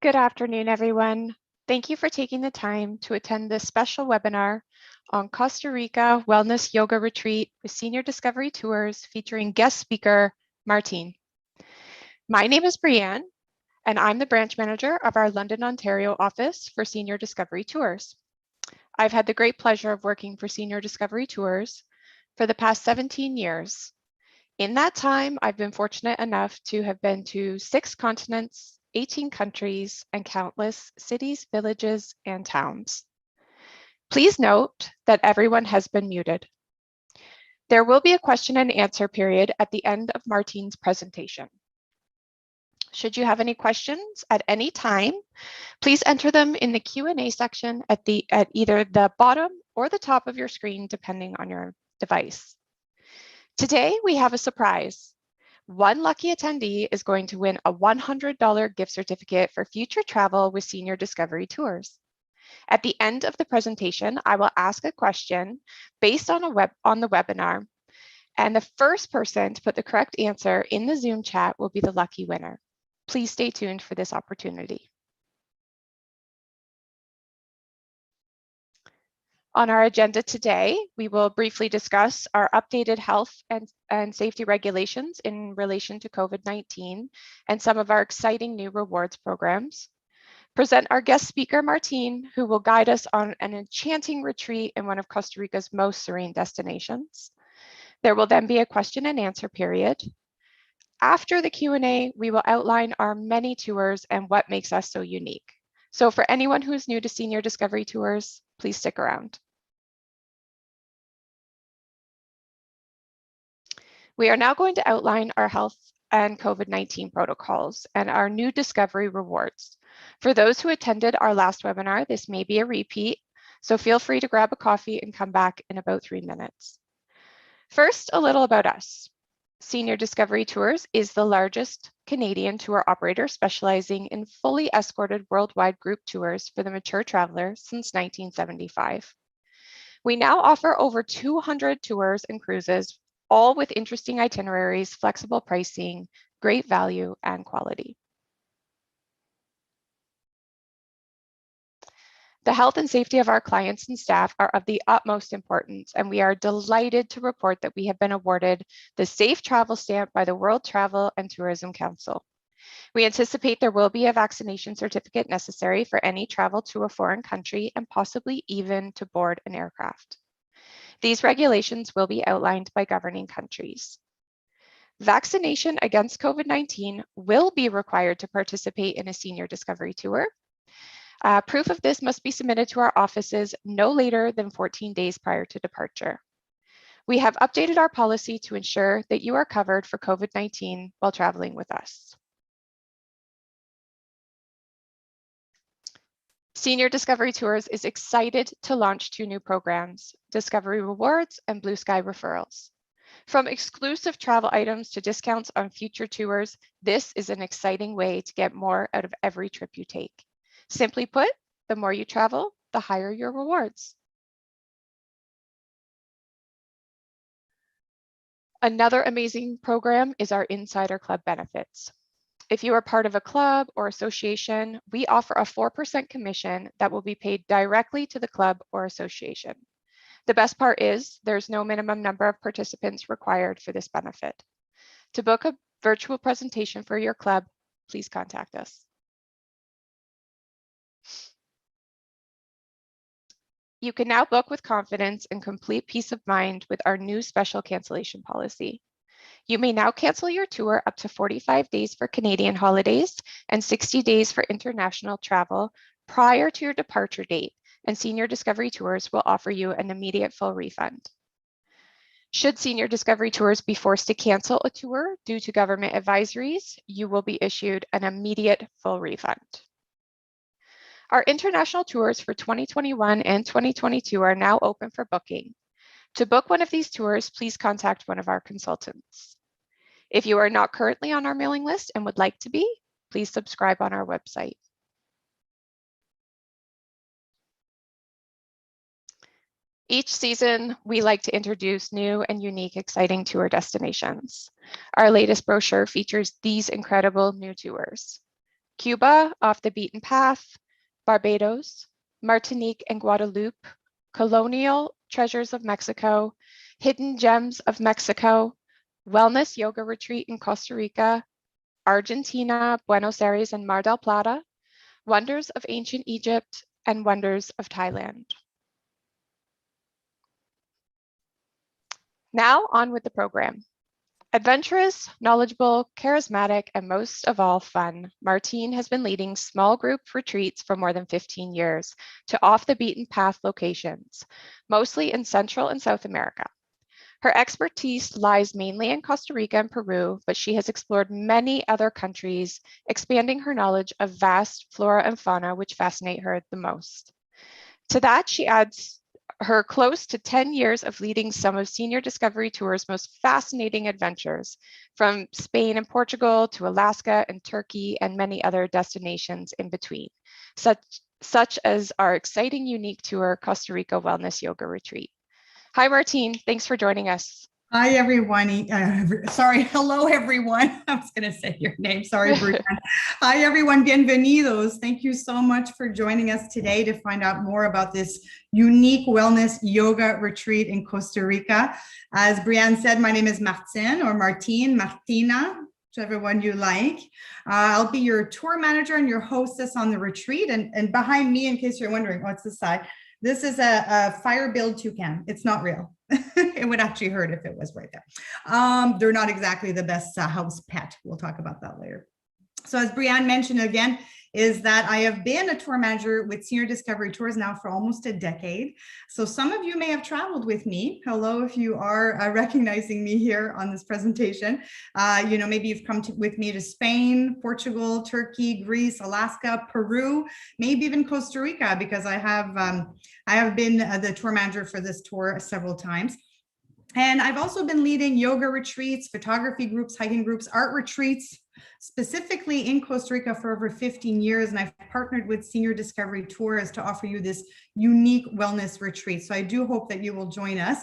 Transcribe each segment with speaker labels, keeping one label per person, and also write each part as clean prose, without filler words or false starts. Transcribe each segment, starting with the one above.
Speaker 1: Good afternoon, everyone. Thank you for taking the time to attend this special webinar on Costa Rica Wellness Yoga Retreat with Senior Discovery Tours featuring guest speaker, Martine. My name is Brianne, and I'm the branch manager of our London, Ontario office for Senior Discovery Tours. I've had the great pleasure of working for Senior Discovery Tours for the past 17 years. In that time, I've been fortunate enough to have been to 6 continents, 18 countries, and countless cities, villages, and towns. Please note that everyone has been muted. There will be a question and answer period at the end of Martine's presentation. Should you have any questions at any time, please enter them in the Q&A section at either the bottom or the top of your screen, depending on your device. Today, we have a surprise. One lucky attendee is going to win a $100 gift certificate for future travel with Senior Discovery Tours. At the end of the presentation, I will ask a question based on the webinar, and the first person to put the correct answer in the Zoom chat will be the lucky winner. Please stay tuned for this opportunity. On our agenda today, we will briefly discuss our updated health and safety regulations in relation to COVID-19 and some of our exciting new rewards programs. Present our guest speaker, Martine, who will guide us on an enchanting retreat in one of Costa Rica's most serene destinations. There will then be a question and answer period. After the Q&A, we will outline our many tours and what makes us so unique. So for anyone who is new to Senior Discovery Tours, please stick around. We are now going to outline our health and COVID-19 protocols and our new discovery rewards. For those who attended our last webinar, this may be a repeat, so feel free to grab a coffee and come back in about 3 minutes. First, a little about us. Senior Discovery Tours is the largest Canadian tour operator specializing in fully escorted worldwide group tours for the mature traveler since 1975. We now offer over 200 tours and cruises, all with interesting itineraries, flexible pricing, great value, and quality. The health and safety of our clients and staff are of the utmost importance, and we are delighted to report that we have been awarded the Safe Travel Stamp by the World Travel and Tourism Council. We anticipate there will be a vaccination certificate necessary for any travel to a foreign country and possibly even to board an aircraft. These regulations will be outlined by governing countries. Vaccination against COVID-19 will be required to participate in a Senior Discovery Tour. Proof of this must be submitted to our offices no later than 14 days prior to departure. We have updated our policy to ensure that you are covered for COVID-19 while traveling with us. Senior Discovery Tours is excited to launch 2 new programs, Discovery Rewards and Blue Sky Referrals. From exclusive travel items to discounts on future tours, this is an exciting way to get more out of every trip you take. Simply put, the more you travel, the higher your rewards. Another amazing program is our Insider Club benefits. If you are part of a club or association, we offer a 4% commission that will be paid directly to the club or association. The best part is there's no minimum number of participants required for this benefit. To book a virtual presentation for your club, please contact us. You can now book with confidence and complete peace of mind with our new special cancellation policy. You may now cancel your tour up to 45 days for Canadian holidays and 60 days for international travel prior to your departure date, and Senior Discovery Tours will offer you an immediate full refund. Should Senior Discovery Tours be forced to cancel a tour due to government advisories, you will be issued an immediate full refund. Our international tours for 2021 and 2022 are now open for booking. To book one of these tours, please contact one of our consultants. If you are not currently on our mailing list and would like to be, please subscribe on our website. Each season, we like to introduce new and unique, exciting tour destinations. Our latest brochure features these incredible new tours. Cuba, off the beaten path, Barbados, Martinique and Guadeloupe, colonial treasures of Mexico, hidden gems of Mexico, wellness yoga retreat in Costa Rica, Argentina, Buenos Aires and Mar del Plata, wonders of ancient Egypt, and wonders of Thailand. Now on with the program. Adventurous, knowledgeable, charismatic, and most of all fun, Martine has been leading small group retreats for more than 15 years to off the beaten path locations, mostly in Central and South America. Her expertise lies mainly in Costa Rica and Peru, but she has explored many other countries, expanding her knowledge of vast flora and fauna, which fascinate her the most. To that, she adds her close to 10 years of leading some of Senior Discovery Tour's most fascinating adventures, from Spain and Portugal to Alaska and Turkey and many other destinations in between, such as our exciting, unique tour, Costa Rica Wellness Yoga Retreat. Hi, Martine. Thanks for joining us.
Speaker 2: Hi, everyone. Hello, everyone. I was going to say your name. Sorry, Brianne. Hi, everyone. Bienvenidos. Thank you so much for joining us today to find out more about this unique wellness yoga retreat in Costa Rica. As Brianne said, my name is Martine or Martine, Martina, whichever one you like. I'll be your tour manager and your hostess on the retreat. And behind me, in case you're wondering, what's this side? This is a fire-billed toucan. It's not real. It would actually hurt if it was right there. They're not exactly the best house pet. We'll talk about that later. So as Brianne mentioned again, is that I have been a tour manager with Senior Discovery Tours now for almost a decade. So some of you may have traveled with me. Hello, if you are recognizing me here on this presentation. Maybe you've come with me to Spain, Portugal, Turkey, Greece, Alaska, Peru, maybe even Costa Rica, because I have been the tour manager for this tour several times. And I've also been leading yoga retreats, photography groups, hiking groups, art retreats, specifically in Costa Rica for over 15 years. And I've partnered with Senior Discovery Tours to offer you this unique wellness retreat. So I do hope that you will join us.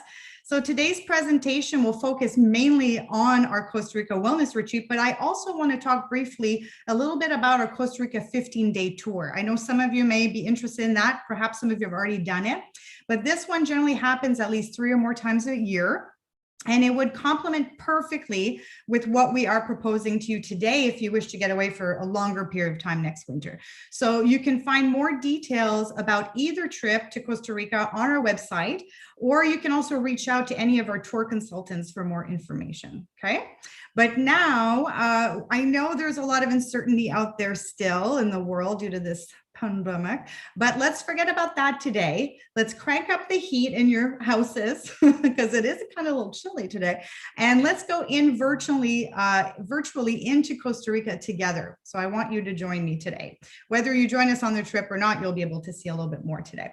Speaker 2: So today's presentation will focus mainly on our Costa Rica wellness retreat, but I also want to talk briefly a little bit about our Costa Rica 15-day tour. I know some of you may be interested in that. Perhaps some of you have already done it, but this one generally happens at least 3 or more times a year. And it would complement perfectly with what we are proposing to you today if you wish to get away for a longer period of time next winter. So you can find more details about either trip to Costa Rica on our website, or you can also reach out to any of our tour consultants for more information, okay? But now, I know there's a lot of uncertainty out there still in the world due to this pandemic, but let's forget about that today. Let's crank up the heat in your houses because it is kind of a little chilly today. And let's go in virtually into Costa Rica together. So I want you to join me today. Whether you join us on the trip or not, you'll be able to see a little bit more today.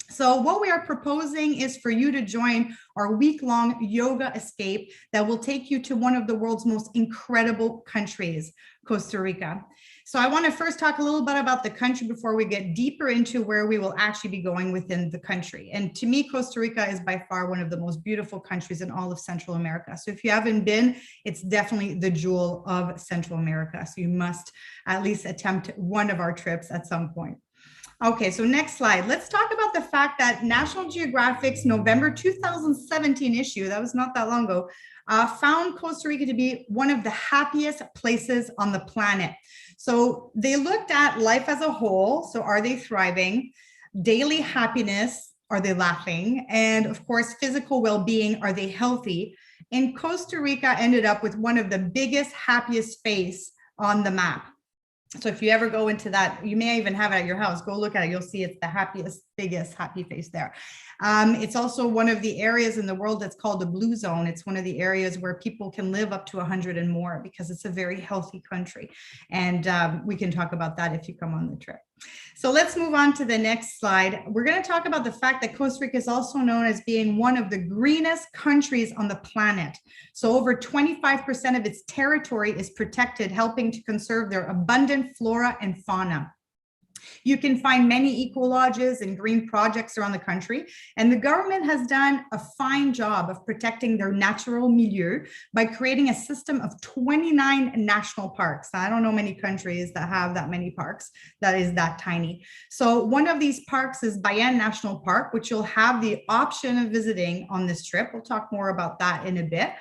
Speaker 2: So what we are proposing is for you to join our week-long yoga escape that will take you to one of the world's most incredible countries, Costa Rica. So I want to first talk a little bit about the country before we get deeper into where we will actually be going within the country. And to me, Costa Rica is by far one of the most beautiful countries in all of Central America. So if you haven't been, it's definitely the jewel of Central America. So you must at least attempt one of our trips at some point. Okay, so next slide. Let's talk about the fact that National Geographic's November 2017 issue, that was not that long ago, found Costa Rica to be one of the happiest places on the planet. So they looked at life as a whole. So are they thriving? Daily happiness, are they laughing? And of course, physical well-being, are they healthy? And Costa Rica ended up with one of the biggest, happiest space on the map. So if you ever go into that, you may even have it at your house, go look at it. You'll see it's the happiest, biggest happy face there. It's also one of the areas in the world that's called the blue zone. It's one of the areas where people can live up to 100 and more because it's a very healthy country. And we can talk about that if you come on the trip. So let's move on to the next slide. We're going to talk about the fact that Costa Rica is also known as being one of the greenest countries on the planet. So over 25% of its territory is protected, helping to conserve their abundant flora and fauna. You can find many eco lodges and green projects around the country, and the government has done a fine job of protecting their natural milieu by creating a system of 29 national parks. I don't know many countries that have that many parks, that is that tiny. So one of these parks is Bayan National Park, which you'll have the option of visiting on this trip. We'll talk more about that in a bit.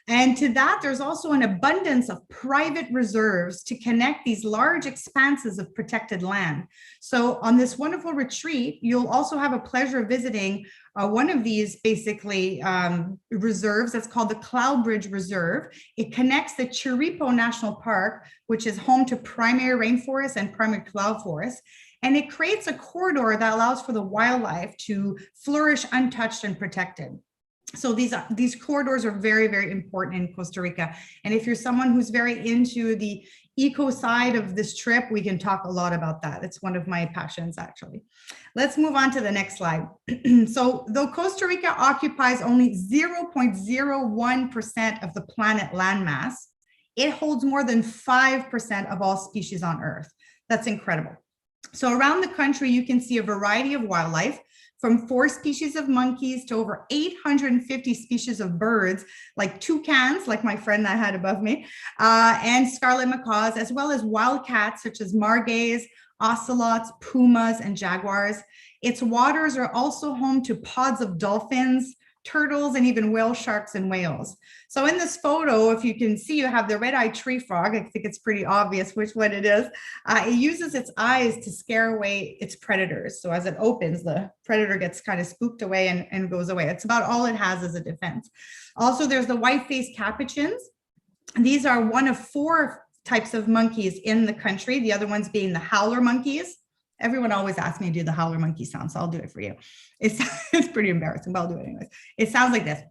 Speaker 2: And to that, there's also an abundance of private reserves to connect these large expanses of protected land. So on this wonderful retreat, you'll also have a pleasure of visiting one of these basically reserves that's called the Cloudbridge Reserve. It connects the Chiripo National Park, which is home to primary rainforest and primary cloud forest. And it creates a corridor that allows for the wildlife to flourish untouched and protected. So these corridors are very, very important in Costa Rica. And if you're someone who's very into the eco side of this trip, we can talk a lot about that. It's one of my passions, actually. Let's move on to the next slide. So though Costa Rica occupies only 0.01% of the planet landmass, it holds more than 5% of all species on Earth. That's incredible. So around the country, you can see a variety of wildlife, from 4 species of monkeys to over 850 species of birds, like toucans, like my friend I had above me, and scarlet macaws, as well as wild cats such as margays, ocelots, pumas, and jaguars. Its waters are also home to pods of dolphins, turtles, and even whale sharks and whales. So in this photo, if you can see, you have the red-eyed tree frog. I think it's pretty obvious which one it is. It uses its eyes to scare away its predators. So as it opens, the predator gets kind of spooked away and goes away. It's about all it has as a defense. Also, there's the white-faced capuchins. These are one of 4 types of monkeys in the country, the other ones being the howler monkeys. Everyone always asks me to do the howler monkey sound, so I'll do it for you. It's pretty embarrassing, but I'll do it anyways. It sounds like this.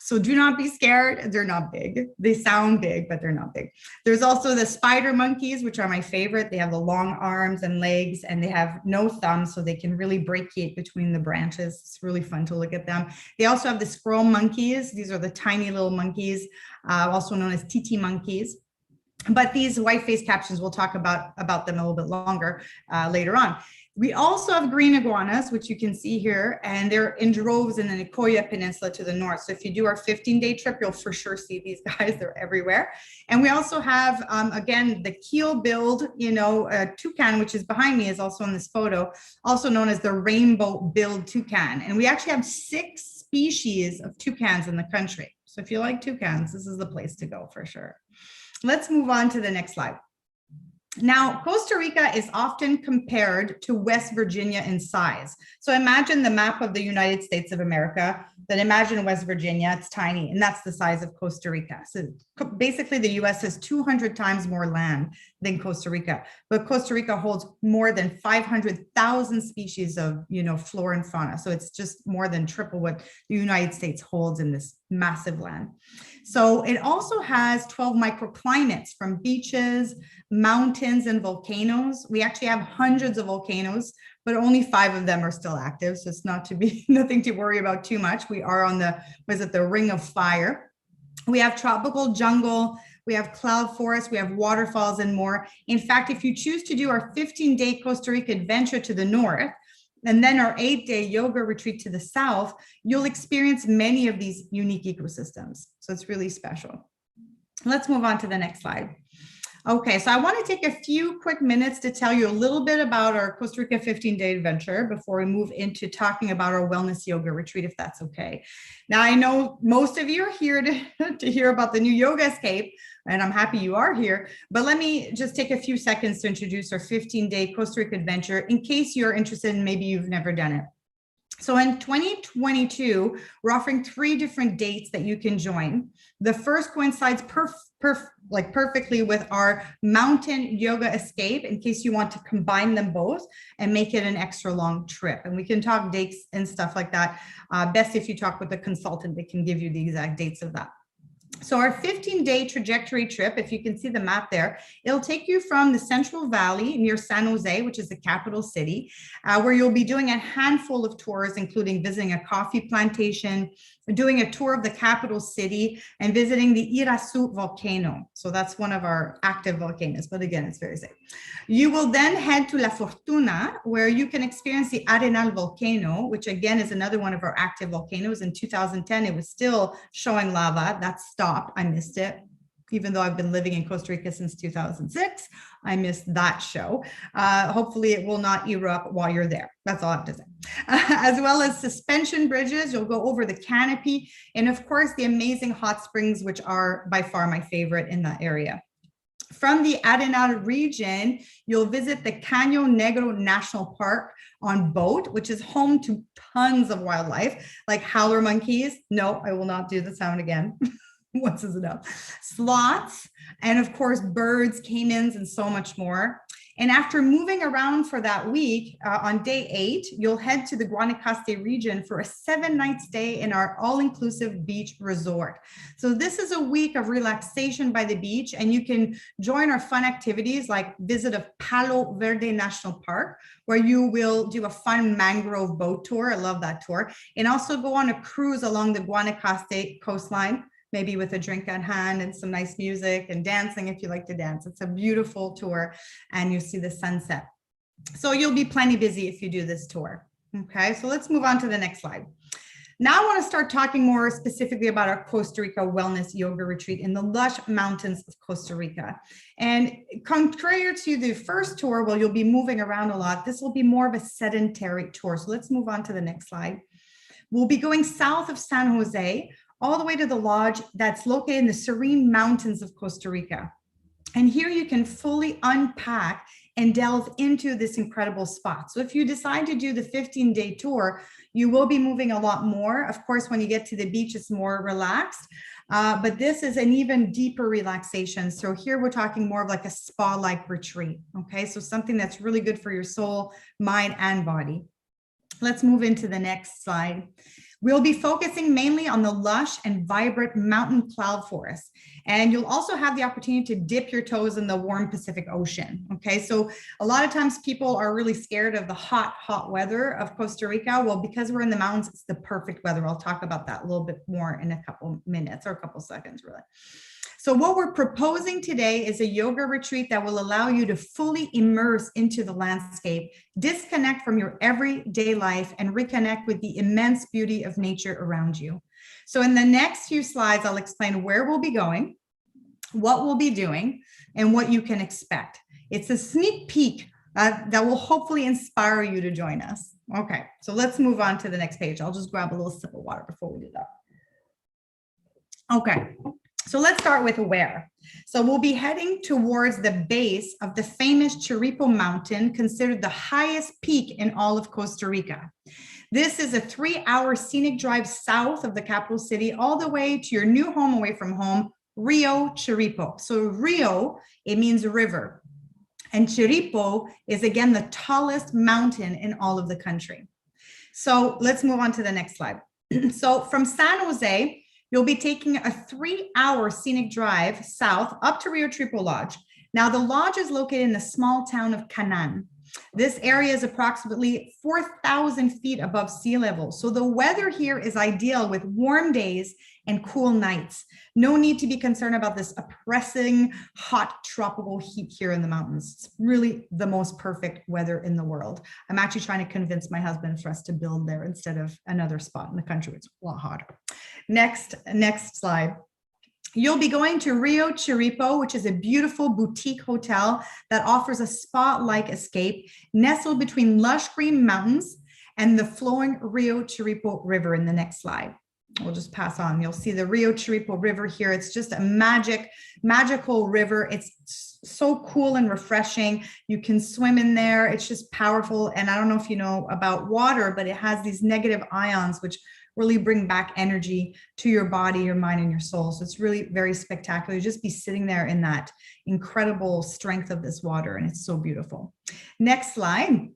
Speaker 2: So do not be scared. They're not big. They sound big, but they're not big. There's also the spider monkeys, which are my favorite. They have the long arms and legs, and they have no thumbs, so they can really brachiate between the branches. It's really fun to look at them. They also have the squirrel monkeys. These are the tiny little monkeys, also known as titi monkeys. But these white-faced capuchins, we'll talk about them a little bit longer later on. We also have green iguanas, which you can see here, and they're in droves in the Nicoya Peninsula to the north. So if you do our 15-day trip, you'll for sure see these guys. They're everywhere. And we also have, again, the keel-billed, toucan, which is behind me, is also in this photo, also known as the rainbow-billed toucan. And we actually have 6 species of toucans in the country. So if you like toucans, this is the place to go for sure. Let's move on to the next slide. Now, Costa Rica is often compared to West Virginia in size. So imagine the map of the United States of America, then imagine West Virginia, it's tiny, and that's the size of Costa Rica. So basically the US has 200 times more land than Costa Rica, but Costa Rica holds more than 500,000 species of, flora and fauna. So it's just more than triple what the United States holds in this massive land. So it also has 12 microclimates, from beaches, mountains, and volcanoes. We actually have hundreds of volcanoes, but only 5 of them are still active. So it's nothing to worry about too much. We are on the Ring of Fire. We have tropical jungle, we have cloud forest, we have waterfalls and more. In fact, if you choose to do our 15-day Costa Rica adventure to the north, and then our 8-day yoga retreat to the south, you'll experience many of these unique ecosystems. So it's really special. Let's move on to the next slide. Okay, so I want to take a few quick minutes to tell you a little bit about our Costa Rica 15-day adventure before we move into talking about our wellness yoga retreat, if that's okay. Now, I know most of you are here to hear about the new Yoga Escape, and I'm happy you are here, but let me just take a few seconds to introduce our 15-day Costa Rica adventure in case you're interested and maybe you've never done it. So in 2022, we're offering 3 different dates that you can join. The first coincides perfectly with our mountain yoga escape, in case you want to combine them both and make it an extra long trip. And we can talk dates and stuff like that. Best if you talk with a consultant, they can give you the exact dates of that. So our 15-day trajectory trip, if you can see the map there, it'll take you from the Central Valley near San Jose, which is the capital city, where you'll be doing a handful of tours, including visiting a coffee plantation, doing a tour of the capital city and visiting the Irasu volcano. So that's one of our active volcanoes, but again, it's very safe. You will then head to La Fortuna, where you can experience the Arenal volcano, which again is another one of our active volcanoes. In 2010, it was still showing lava. That stopped. I missed it. Even though I've been living in Costa Rica since 2006, I missed that show. Hopefully it will not erupt while you're there. That's all I have to say. As well as suspension bridges, you'll go over the canopy. And of course, the amazing hot springs, which are by far my favorite in that area. From the Arenal region, you'll visit the Caño Negro National Park on boat, which is home to tons of wildlife, like howler monkeys. No, I will not do the sound again. Once is enough. Sloths, and of course, birds, caimans, and so much more. And after moving around for that week, on day 8, you'll head to the Guanacaste region for a 7-night stay in our all-inclusive beach resort. So this is a week of relaxation by the beach, and you can join our fun activities like visit of Palo Verde National Park, where you will do a fun mangrove boat tour. I love that tour. And also go on a cruise along the Guanacaste coastline, maybe with a drink at hand and some nice music and dancing if you like to dance. It's a beautiful tour and you see the sunset. So you'll be plenty busy if you do this tour. Okay, so let's move on to the next slide. Now I want to start talking more specifically about our Costa Rica Wellness Yoga Retreat in the lush mountains of Costa Rica. And contrary to the first tour, where you'll be moving around a lot, this will be more of a sedentary tour. So let's move on to the next slide. We'll be going south of San Jose, all the way to the lodge that's located in the serene mountains of Costa Rica. And here you can fully unpack and delve into this incredible spot. So if you decide to do the 15-day tour, you will be moving a lot more. Of course, when you get to the beach, it's more relaxed, but this is an even deeper relaxation. So here we're talking more of like a spa-like retreat, okay? So something that's really good for your soul, mind, and body. Let's move into the next slide. We'll be focusing mainly on the lush and vibrant mountain cloud forest. And you'll also have the opportunity to dip your toes in the warm Pacific Ocean. Okay, so a lot of times people are really scared of the hot weather of Costa Rica. Well, because we're in the mountains, it's the perfect weather. I'll talk about that a little bit more in a couple minutes or a couple seconds, really. So what we're proposing today is a yoga retreat that will allow you to fully immerse into the landscape, disconnect from your everyday life, and reconnect with the immense beauty of nature around you. So in the next few slides, I'll explain where we'll be going, what we'll be doing, and what you can expect. It's a sneak peek that will hopefully inspire you to join us. Okay, so let's move on to the next page. I'll just grab a little sip of water before we do that. Okay. So let's start with where. So we'll be heading towards the base of the famous Chiripo Mountain, considered the highest peak in all of Costa Rica. This is a 3-hour scenic drive south of the capital city, all the way to your new home away from home, Rio Chiripo. So Rio, it means river. And Chiripo is again the tallest mountain in all of the country. So let's move on to the next slide. So from San Jose, you'll be taking a 3-hour scenic drive south up to Rio Chiripo Lodge. Now, the lodge is located in the small town of Canan. This area is approximately 4,000 feet above sea level. So the weather here is ideal with warm days and cool nights. No need to be concerned about this oppressing hot tropical heat here in the mountains. It's really the most perfect weather in the world. I'm actually trying to convince my husband for us to build there instead of another spot in the country. It's a lot hotter. Next slide. You'll be going to Rio Chiripo, which is a beautiful boutique hotel that offers a spa-like escape nestled between lush green mountains and the flowing Rio Chiripo River in the next slide. We'll just pass on. You'll see the Rio Chiripo River here. It's just a magical river. It's so cool and refreshing. You can swim in there. It's just powerful. And I don't know if you know about water, but it has these negative ions, which really bring back energy to your body, your mind, and your soul. So it's really very spectacular. You just be sitting there in that incredible strength of this water, and it's so beautiful. Next slide.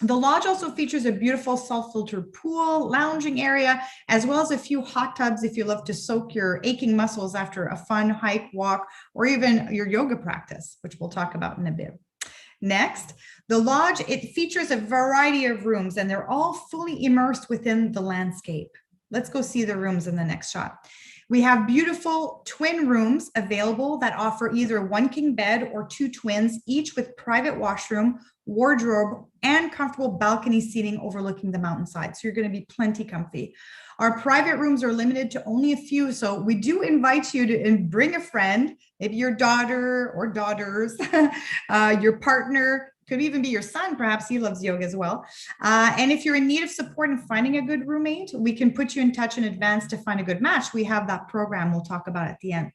Speaker 2: The lodge also features a beautiful self-filtered pool, lounging area, as well as a few hot tubs if you love to soak your aching muscles after a fun hike, walk, or even your yoga practice, which we'll talk about in a bit. Next, the lodge, it features a variety of rooms, and they're all fully immersed within the landscape. Let's go see the rooms in the next shot. We have beautiful twin rooms available that offer either one king bed or two twins, each with private washroom, wardrobe, and comfortable balcony seating overlooking the mountainside. So you're going to be plenty comfy. Our private rooms are limited to only a few. So we do invite you to bring a friend, maybe your daughter or daughters, your partner, could even be your son, perhaps he loves yoga as well. And if you're in need of support in finding a good roommate, we can put you in touch in advance to find a good match. We have that program we'll talk about at the end.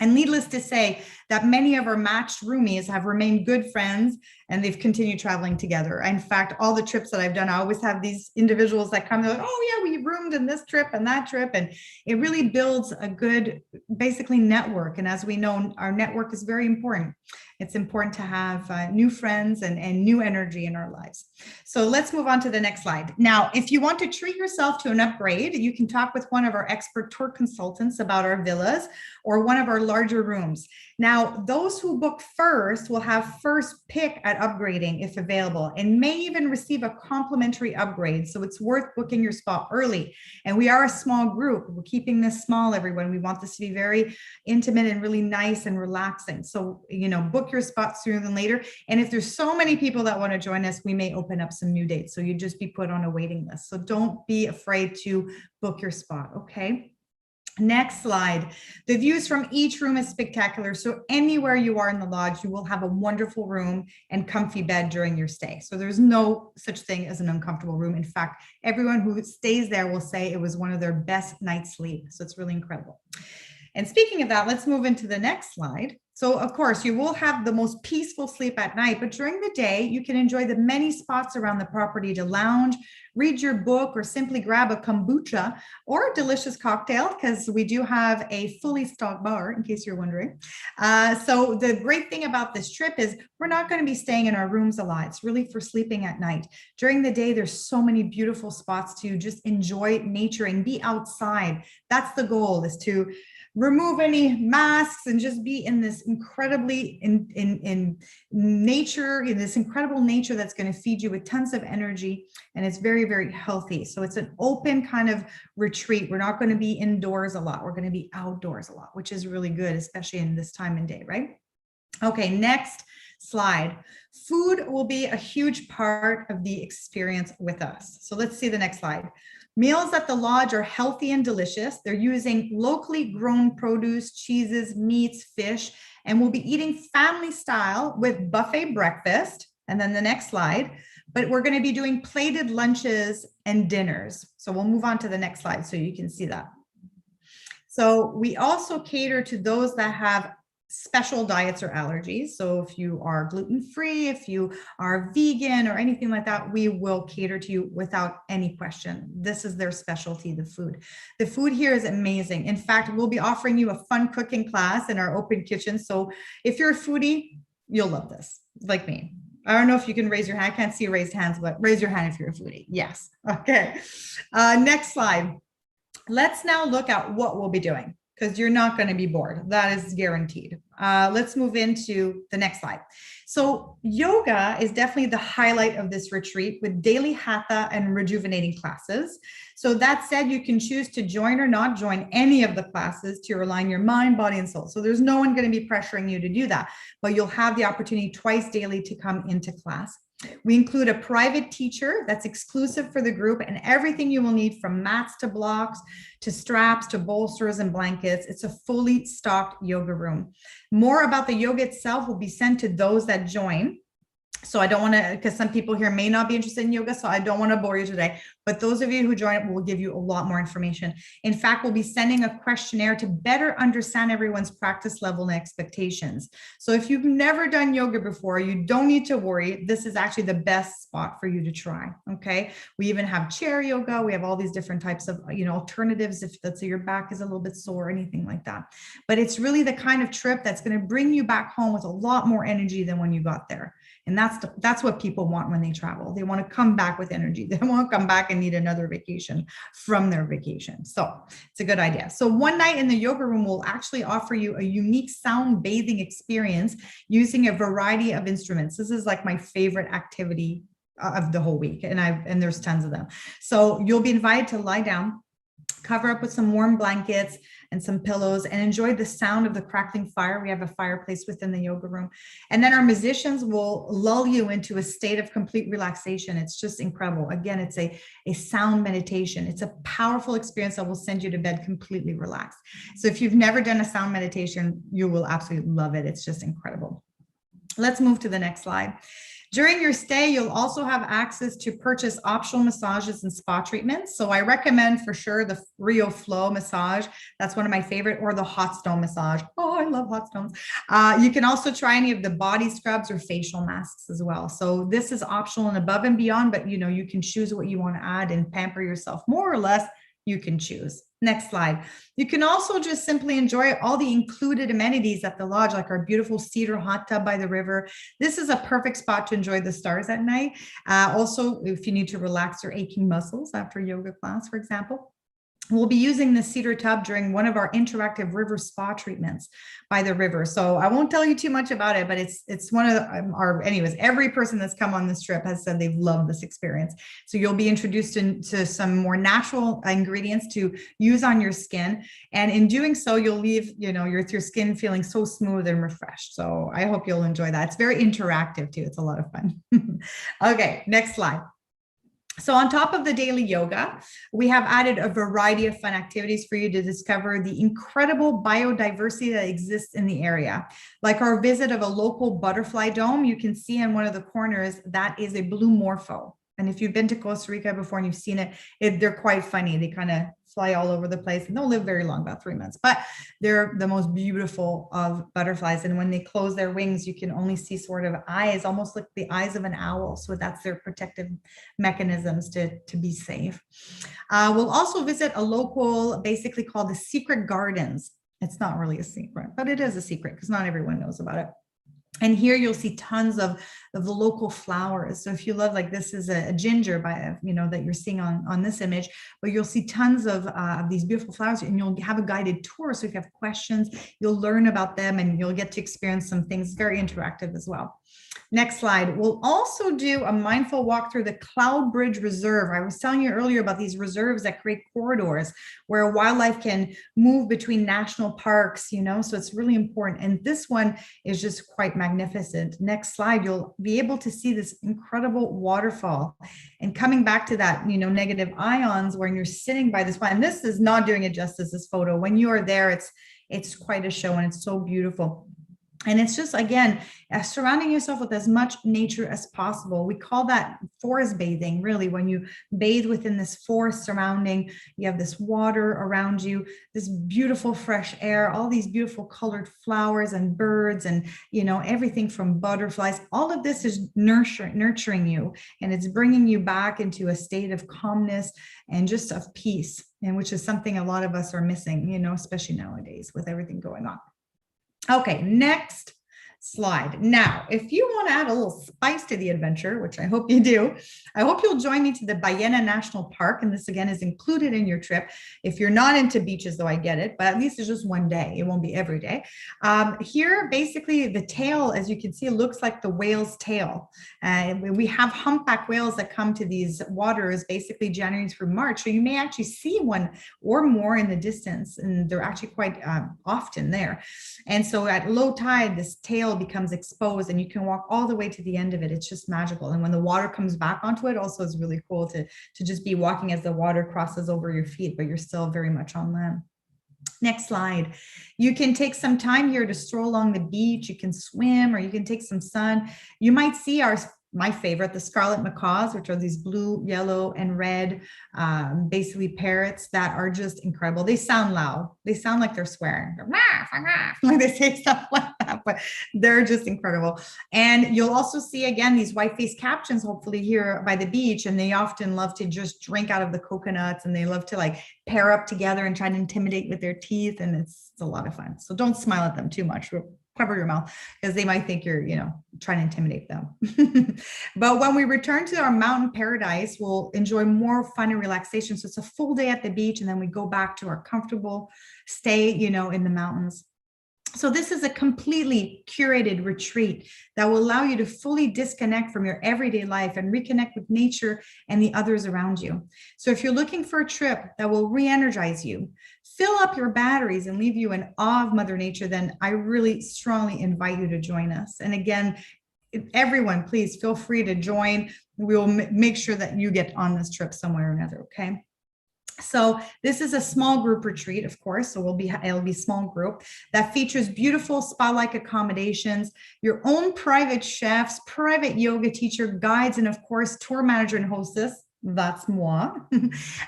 Speaker 2: And needless to say that many of our matched roomies have remained good friends and they've continued traveling together. In fact, all the trips that I've done, I always have these individuals that come, they're like, oh yeah, we roomed in this trip and that trip. And it really builds a good, basically network. And as we know, our network is very important. It's important to have new friends and new energy in our lives. So let's move on to the next slide. Now, if you want to treat yourself to an upgrade, you can talk with one of our expert tour consultants about our villas or one of our larger rooms. Now, those who book first will have first pick at upgrading if available and may even receive a complimentary upgrade. So it's worth booking your spot early. And we are a small group. We're keeping this small, everyone. We want this to be very intimate and really nice and relaxing. So, book your spot sooner than later. And if there's so many people that want to join us, we may open up some new dates. So you just be put on a waiting list. So don't be afraid to book your spot. Okay. Next slide. The views from each room is spectacular. So anywhere you are in the lodge, you will have a wonderful room and comfy bed during your stay. So there's no such thing as an uncomfortable room. In fact, everyone who stays there will say it was one of their best night's sleep. So it's really incredible. And speaking of that, let's move into the next slide. So of course, you will have the most peaceful sleep at night, but during the day, you can enjoy the many spots around the property to lounge, read your book, or simply grab a kombucha or a delicious cocktail, because we do have a fully stocked bar, in case you're wondering. So the great thing about this trip is we're not going to be staying in our rooms a lot. It's really for sleeping at night. During the day, there's so many beautiful spots to just enjoy nature and be outside. That's the goal, is to remove any masks and just be in this incredibly in nature, in this incredible nature that's going to feed you with tons of energy, and it's very, very healthy. So it's an open kind of retreat. We're not going to be indoors a lot. We're going to be outdoors a lot, which is really good, especially in this time and day, right? Okay, next slide. Food will be a huge part of the experience with us. So let's see the next slide. Meals at the lodge are healthy and delicious. They're using locally grown produce, cheeses, meats, fish, and we'll be eating family style with buffet breakfast. And then the next slide, but we're going to be doing plated lunches and dinners. So we'll move on to the next slide so you can see that. So we also cater to those that have special diets or allergies. So if you are gluten-free, if you are vegan or anything like that, we will cater to you without any question. This is their specialty, the food. The food here is amazing. In fact, we'll be offering you a fun cooking class in our open kitchen. So if you're a foodie, you'll love this, like me. I don't know if you can raise your hand. I can't see raised hands, but raise your hand if you're a foodie. Yes. Okay. Next slide. Let's now look at what we'll be doing, because you're not going to be bored. That is guaranteed. Let's move into the next slide. So yoga is definitely the highlight of this retreat, with daily hatha and rejuvenating classes. So that said, you can choose to join or not join any of the classes to align your mind, body, and soul. So there's no one going to be pressuring you to do that, but you'll have the opportunity twice daily to come into class. We include a private teacher that's exclusive for the group, and everything you will need, from mats to blocks to straps to bolsters and blankets. It's a fully stocked yoga room. More about the yoga itself will be sent to those that join. So I don't want to, because some people here may not be interested in yoga, so I don't want to bore you today. But those of you who join it will give you a lot more information. In fact, we'll be sending a questionnaire to better understand everyone's practice level and expectations. So if you've never done yoga before, you don't need to worry. This is actually the best spot for you to try. Okay. We even have chair yoga. We have all these different types of, alternatives if let's say your back is a little bit sore or anything like that. But it's really the kind of trip that's going to bring you back home with a lot more energy than when you got there. And that's what people want when they travel. They want to come back with energy. They won't come back and need another vacation from their vacation. So it's a good idea. So one night in the yoga room will actually offer you a unique sound bathing experience using a variety of instruments. This is like my favorite activity of the whole week. And there's tons of them. So you'll be invited to lie down Cover up with some warm blankets and some pillows and enjoy the sound of the crackling fire. We have a fireplace within the yoga room. And then our musicians will lull you into a state of complete relaxation. It's just incredible. Again, it's a sound meditation. It's a powerful experience that will send you to bed completely relaxed. So if you've never done a sound meditation, you will absolutely love it. It's just incredible. Let's move to the next slide. During your stay, you'll also have access to purchase optional massages and spa treatments. So I recommend for sure the Rio Flow massage. That's one of my favorite, or the hot stone massage. Oh, I love hot stones. You can also try any of the body scrubs or facial masks as well. So this is optional and above and beyond, but you can choose what you want to add and pamper yourself more or less. You can choose. Next slide. You can also just simply enjoy all the included amenities at the lodge, like our beautiful cedar hot tub by the river. This is a perfect spot to enjoy the stars at night. Also, if you need to relax your aching muscles after yoga class, for example. We'll be using the cedar tub during one of our interactive river spa treatments by the river. So I won't tell you too much about it, but it's one of our, anyways, every person that's come on this trip has said they've loved this experience. So you'll be introduced to some more natural ingredients to use on your skin. And in doing so, you'll leave, your skin feeling so smooth and refreshed. So I hope you'll enjoy that. It's very interactive too. It's a lot of fun. Okay, next slide. So on top of the daily yoga, we have added a variety of fun activities for you to discover the incredible biodiversity that exists in the area. Like our visit of a local butterfly dome, you can see in one of the corners, that is a blue morpho. And if you've been to Costa Rica before and you've seen it, they're quite funny. They kind of fly all over the place and don't live very long, about 3 months, but they're the most beautiful of butterflies. And when they close their wings, you can only see sort of eyes, almost like the eyes of an owl. So that's their protective mechanisms to be safe. We'll also visit a local, basically called the Secret Gardens. It's not really a secret, but it is a secret because not everyone knows about it. And here you'll see tons of the local flowers. So if you love, like this is a ginger that you're seeing on this image, but you'll see tons of these beautiful flowers, and you'll have a guided tour. So if you have questions, you'll learn about them and you'll get to experience some things. Very interactive as well. Next slide. We'll also do a mindful walk through the Cloud Bridge Reserve. I was telling you earlier about these reserves that create corridors where wildlife can move between national parks, so it's really important. And this one is just quite magnificent. Next slide, you'll be able to see this incredible waterfall. And coming back to that, negative ions when you're sitting by this pond, and this is not doing it justice, this photo. When you are there, it's quite a show and it's so beautiful. And it's just, again, surrounding yourself with as much nature as possible. We call that forest bathing, really, when you bathe within this forest surrounding, you have this water around you, this beautiful fresh air, all these beautiful colored flowers and birds and, everything from butterflies. All of this is nurturing you, and it's bringing you back into a state of calmness and just of peace, and which is something a lot of us are missing, especially nowadays with everything going on. Okay, next slide. Now, if you want to add a little spice to the adventure, which I hope you do, I hope you'll join me to the Ballena National Park. And this, again, is included in your trip. If you're not into beaches, though, I get it, but at least it's just one day. It won't be every day. Here, basically, the tail, as you can see, looks like the whale's tail. We have humpback whales that come to these waters basically January through March. So you may actually see one or more in the distance, and they're actually quite often there. And so at low tide, this tail becomes exposed and you can walk all the way to the end of it. It's just magical. And when the water comes back onto it, also is really cool to just be walking as the water crosses over your feet, but you're still very much on land. Next slide. You can take some time here to stroll along the beach. You can swim or you can take some sun. You might see my favorite, the scarlet macaws, which are these blue, yellow, and red, basically parrots that are just incredible. They sound loud. They sound like they're swearing. Like they say stuff like that, but they're just incredible. And you'll also see, again, these white-faced captions, hopefully here by the beach, and they often love to just drink out of the coconuts, and they love to like pair up together and try to intimidate with their teeth, and it's a lot of fun. So don't smile at them too much. Cover your mouth because they might think you're, trying to intimidate them. But when we return to our mountain paradise, we'll enjoy more fun and relaxation. So it's a full day at the beach, and then we go back to our comfortable stay, in the mountains. So this is a completely curated retreat that will allow you to fully disconnect from your everyday life and reconnect with nature and the others around you. So if you're looking for a trip that will re-energize you, fill up your batteries and leave you in awe of Mother Nature, then I really strongly invite you to join us. And again, everyone, please feel free to join. We will make sure that you get on this trip somewhere or another, okay? So this is a small group retreat, of course, so it'll be small group that features beautiful spa-like accommodations, your own private chefs, private yoga teacher, guides, and of course, tour manager and hostess. That's moi.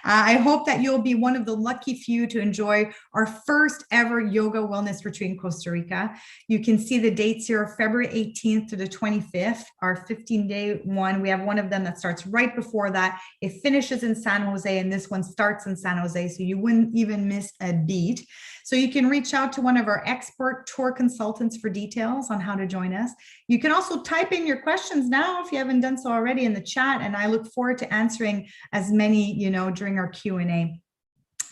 Speaker 2: I hope that you'll be one of the lucky few to enjoy our first ever yoga wellness retreat in Costa Rica. You can see the dates here, February 18th to the 25th, our 15-day one. We have one of them that starts right before that. It finishes in San Jose, and this one starts in San Jose, so you wouldn't even miss a beat. So you can reach out to one of our expert tour consultants for details on how to join us. You can also type in your questions now if you haven't done so already in the chat, and I look forward to answering as many, during our Q&A.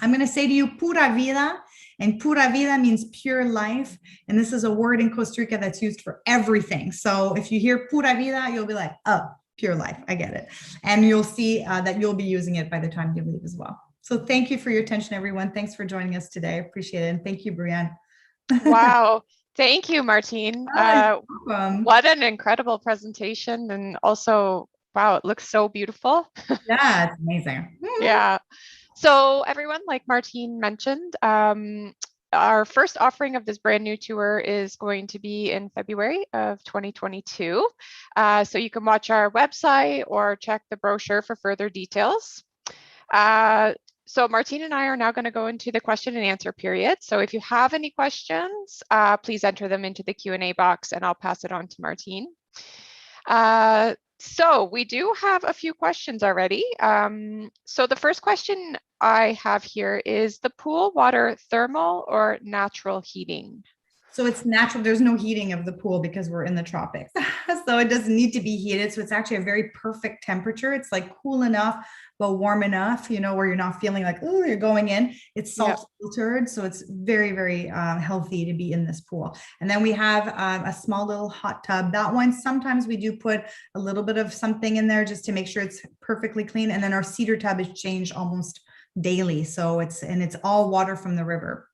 Speaker 2: I'm going to say to you, pura vida, and pura vida means pure life. And this is a word in Costa Rica that's used for everything. So if you hear pura vida, you'll be like, oh, pure life. I get it. And you'll see that you'll be using it by the time you leave as well. So thank you for your attention, everyone. Thanks for joining us today. I appreciate it. And thank you, Brianne.
Speaker 1: Wow. Thank you, Martine. What an incredible presentation. And also, wow, it looks so beautiful.
Speaker 2: Yeah, it's amazing.
Speaker 1: Yeah. So everyone, like Martine mentioned, our first offering of this brand new tour is going to be in February of 2022. So you can watch our website or check the brochure for further details. So Martine and I are now going to go into the question and answer period. So if you have any questions, please enter them into the Q&A box and I'll pass it on to Martine. So we do have a few questions already. So the first question I have here is the pool water thermal or natural heating?
Speaker 2: So it's natural. There's no heating of the pool because we're in the tropics. So it doesn't need to be heated. So it's actually a very perfect temperature. It's like cool enough, but warm enough, where you're not feeling like, oh, you're going in. It's salt filtered. So it's very, very healthy to be in this pool. And then we have a small little hot tub. That one, sometimes we do put a little bit of something in there just to make sure it's perfectly clean. And then our cedar tub is changed almost daily. So it's all water from the river.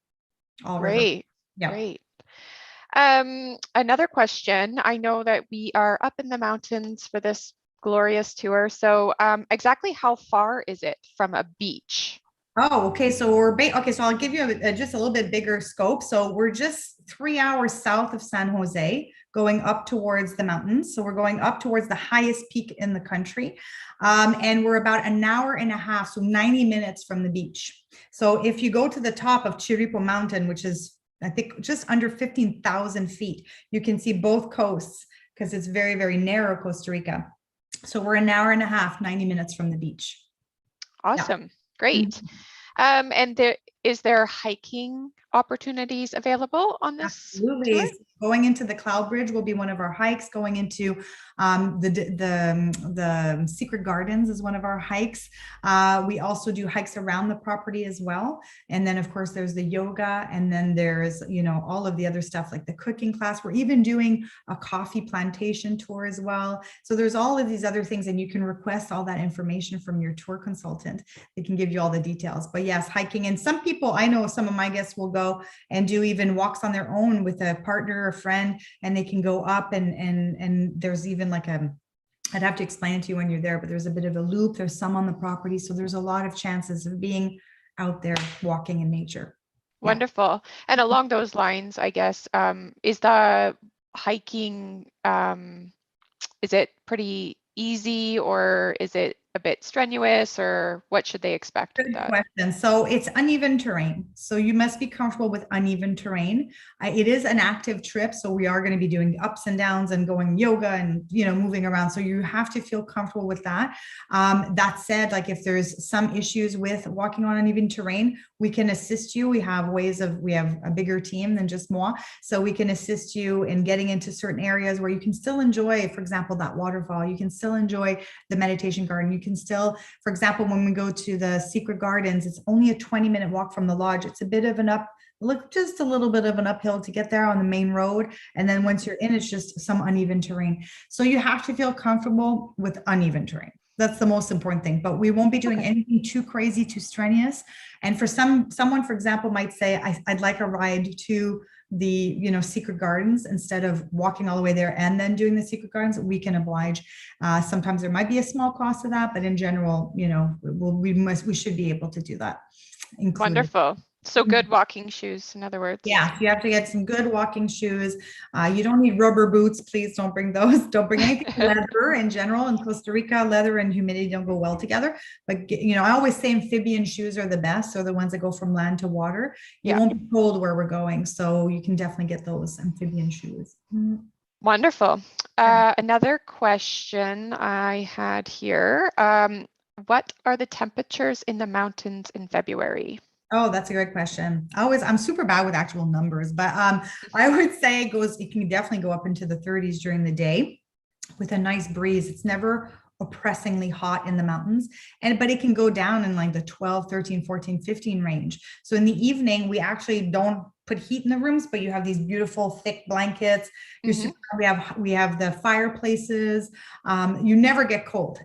Speaker 2: All
Speaker 1: Great.
Speaker 2: river. Yeah.
Speaker 1: Great. Another question. I know that we are up in the mountains for this glorious tour. So exactly how far is it from a beach?
Speaker 2: Oh, okay. So so I'll give you just a little bit bigger scope. So we're just 3 hours south of San Jose, going up towards the mountains. So we're going up towards the highest peak in the country. And we're about an hour and a half, so 90 minutes from the beach. So if you go to the top of Chiripo Mountain, which is, I think, just under 15,000 feet, you can see both coasts because it's very, very narrow, Costa Rica. So we're an hour and a half, 90 minutes from the beach.
Speaker 1: Awesome. Yeah. Great. And is there hiking opportunities available on this
Speaker 2: Absolutely.
Speaker 1: tour?
Speaker 2: Going into the Cloud Bridge will be one of our hikes. Going into the Secret Gardens is one of our hikes. We also do hikes around the property as well. And then of course there's the yoga, and then there's, all of the other stuff like the cooking class. We're even doing a coffee plantation tour as well. So there's all of these other things, and you can request all that information from your tour consultant. They can give you all the details. But yes, hiking. And some people, I know some of my guests will go and do even walks on their own with a partner or friend, and they can go up and there's even like I'd have to explain it to you when you're there, but there's a bit of a loop. There's some on the property. So there's a lot of chances of being out there walking in nature.
Speaker 1: Wonderful. Yeah. And along those lines, I guess, is the hiking, is it pretty easy, or is it a bit strenuous, or what should they expect with that?
Speaker 2: Good question. So it's uneven terrain. So you must be comfortable with uneven terrain. It is an active trip. So we are going to be doing ups and downs and going yoga and, moving around. So you have to feel comfortable with that. That said, like if there's some issues with walking on uneven terrain, we can assist you. We have a bigger team than just moi. So we can assist you in getting into certain areas where you can still enjoy, for example, that waterfall. You can still enjoy the meditation garden. You can still, for example, when we go to the Secret Gardens, it's only a 20-minute walk from the lodge. It's a bit of an look just a little bit of an uphill to get there on the main road. And then once you're in, it's just some uneven terrain. So you have to feel comfortable with uneven terrain. That's the most important thing, but we won't be doing anything too crazy, too strenuous. And for someone, for example, might say, I'd like a ride to the, secret gardens instead of walking all the way there and then doing the secret gardens. We can oblige. Sometimes there might be a small cost to that, but in general, we should be able to do that.
Speaker 1: Wonderful. So good walking shoes, in other words.
Speaker 2: Yeah, you have to get some good walking shoes. You don't need rubber boots. Please don't bring those. Don't bring anything leather in general. In Costa Rica, leather and humidity don't go well together. But, I always say amphibian shoes are the best. So the ones that go from land to water. You won't be cold where we're going. So you can definitely get those amphibian shoes.
Speaker 1: Wonderful. Another question I had here. What are the temperatures in the mountains in February?
Speaker 2: Oh, that's a great question. I'm super bad with actual numbers, but I would say it can definitely go up into the 30s during the day with a nice breeze. It's never oppressingly hot in the mountains, but it can go down in like the 12, 13, 14, 15 range. So in the evening, we actually don't put heat in the rooms, but you have these beautiful thick blankets. Mm-hmm. We have the fireplaces. You never get cold,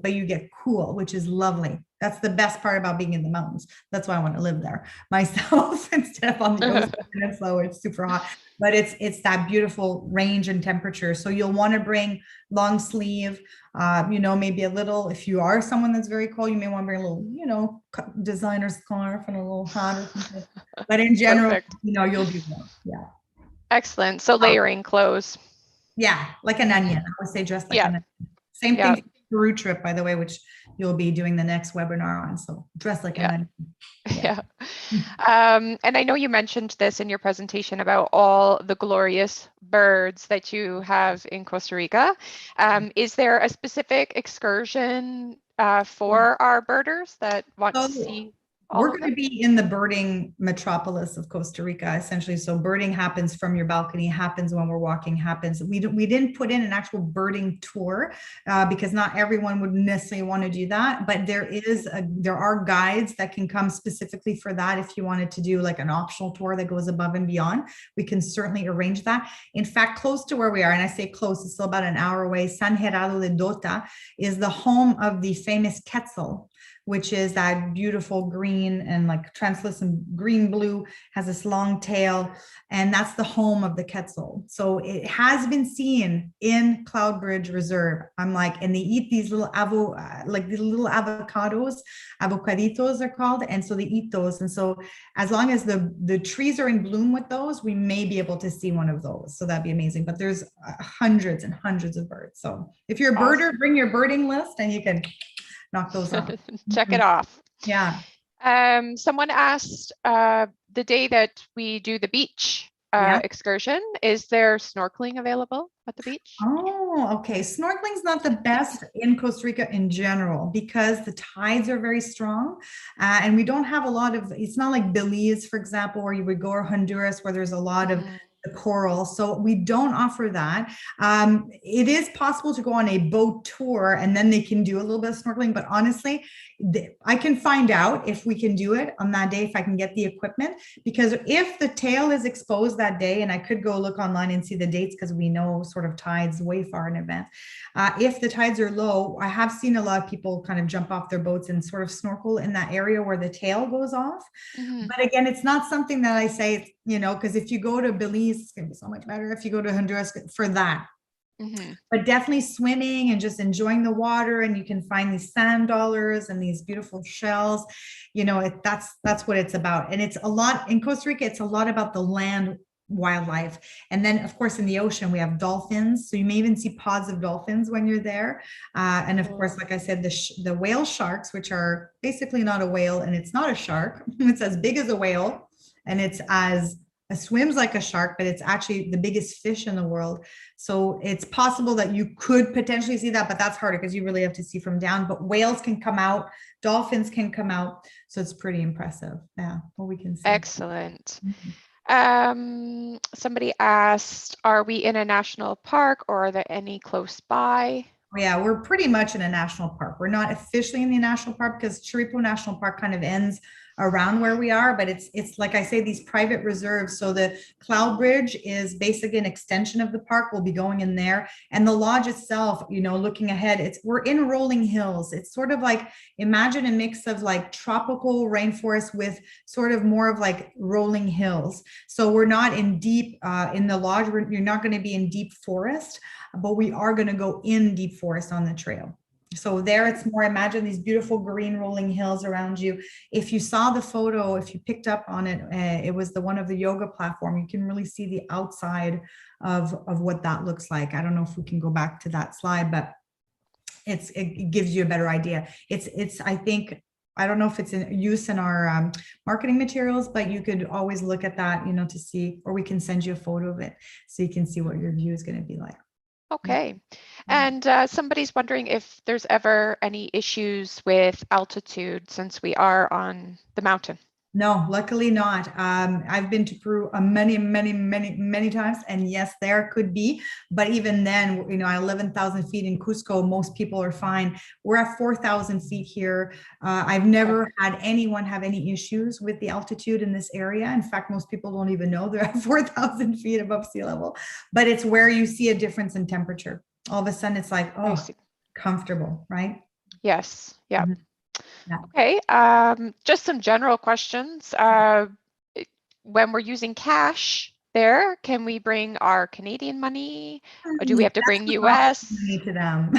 Speaker 2: but you get cool, which is lovely. That's the best part about being in the mountains. That's why I want to live there myself instead of on the ocean peninsula where it's super hot. But it's that beautiful range and temperature. So you'll want to bring long sleeve, maybe a little, if you are someone that's very cold, you may want to bring a little, designer scarf and a little hat or something. But in general, you'll be warm. Yeah.
Speaker 1: Excellent. So layering clothes.
Speaker 2: Yeah, like an onion. I would say dress like an onion. Same thing for the Peru trip, by the way, which you'll be doing the next webinar on. So dress like an onion.
Speaker 1: Yeah. And I know you mentioned this in your presentation about all the glorious birds that you have in Costa Rica. Is there a specific excursion for our birders that want to see?
Speaker 2: We're going to be in the birding metropolis of Costa Rica, essentially. So birding happens from your balcony, happens when we're walking, happens. We didn't put in an actual birding tour because not everyone would necessarily want to do that. But there are guides that can come specifically for that. If you wanted to do like an optional tour that goes above and beyond, we can certainly arrange that. In fact, close to where we are, and I say close, it's still about an hour away, San Gerardo de Dota is the home of the famous quetzal, which is that beautiful green and like translucent green blue, has this long tail, and that's the home of the quetzal. So it has been seen in Cloudbridge Reserve. I'm like, and they eat these little avocaditos are called, and so they eat those. And so as long as the trees are in bloom with those, we may be able to see one of those. So that'd be amazing. But there's hundreds and hundreds of birds. So if you're a birder, bring your birding list and you can knock those off.
Speaker 1: Check it off.
Speaker 2: Yeah.
Speaker 1: Someone asked the day that we do the beach excursion, is there snorkeling available at the beach?
Speaker 2: Oh, okay. Snorkeling's not the best in Costa Rica in general because the tides are very strong and we don't have a lot of, it's not like Belize, for example, where you would go, or Honduras, where there's a lot of the coral. So we don't offer that. It is possible to go on a boat tour and then they can do a little bit of snorkeling, but honestly, I can find out if we can do it on that day, if I can get the equipment, because if the tail is exposed that day, and I could go look online and see the dates because we know sort of tides way far in advance. If the tides are low, I have seen a lot of people kind of jump off their boats and sort of snorkel in that area where the tail goes off. But again, it's not something that I say, because if you go to Belize, it's going to be so much better if you go to Honduras for that. But definitely swimming and just enjoying the water, and you can find these sand dollars and these beautiful shells. That's what it's about. And it's a lot in Costa Rica. It's a lot about the land wildlife. And then of course in the ocean we have dolphins, so you may even see pods of dolphins when you're there. And of course, like I said, the whale sharks, which are basically not a whale and it's not a shark. It's as big as a whale and it swims like a shark, but it's actually the biggest fish in the world. So it's possible that you could potentially see that, but that's harder because you really have to see from down. But whales can come out, dolphins can come out. So it's pretty impressive. Yeah, what we can see.
Speaker 1: Excellent. Somebody asked, are we in a national park or are there any close by?
Speaker 2: Yeah, we're pretty much in a national park. We're not officially in the national park because Chiripo National Park kind of ends around where we are, but it's like I say, these private reserves. So the Cloud Bridge is basically an extension of the park. We'll be going in there, and the lodge itself, looking ahead, we're in rolling hills. It's sort of like, imagine a mix of like tropical rainforest with sort of more of like rolling hills. So we're not in deep in the lodge. You're not going to be in deep forest, but we are going to go in deep forest on the trail. So there it's more, imagine these beautiful green rolling hills around you. If you saw the photo, if you picked up on it, it was the one of the yoga platform. You can really see the outside of what that looks like. I don't know if we can go back to that slide, but it gives you a better idea. I think, I don't know if it's in use in our marketing materials, but you could always look at that, to see, or we can send you a photo of it so you can see what your view is going to be like.
Speaker 1: Okay. And somebody's wondering if there's ever any issues with altitude since we are on the mountain.
Speaker 2: No, luckily not. I've been to Peru many times, and yes, there could be, but even then, 11,000 feet in Cusco, most people are fine. We're at 4,000 feet here. I've never had anyone have any issues with the altitude in this area. In fact, most people don't even know they're at 4,000 feet above sea level, but it's where you see a difference in temperature. All of a sudden, it's like, oh, comfortable, right?
Speaker 1: Yes. Yeah.
Speaker 2: Mhm. Yeah.
Speaker 1: Okay. Just some general questions. When we're using cash there, can we bring our Canadian money, or do we have to bring US?
Speaker 2: Money to them.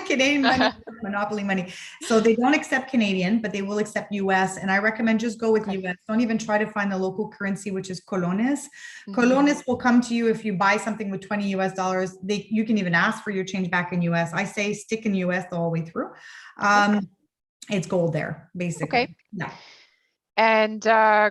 Speaker 2: Canadian money, monopoly money. So they don't accept Canadian, but they will accept US. And I recommend just go with US. Don't even try to find the local currency, which is colones. Colones will come to you if you buy something with 20 US dollars. You can even ask for your change back in US. I say stick in US the whole way through. It's gold there, basically.
Speaker 1: Okay.
Speaker 2: Yeah.
Speaker 1: And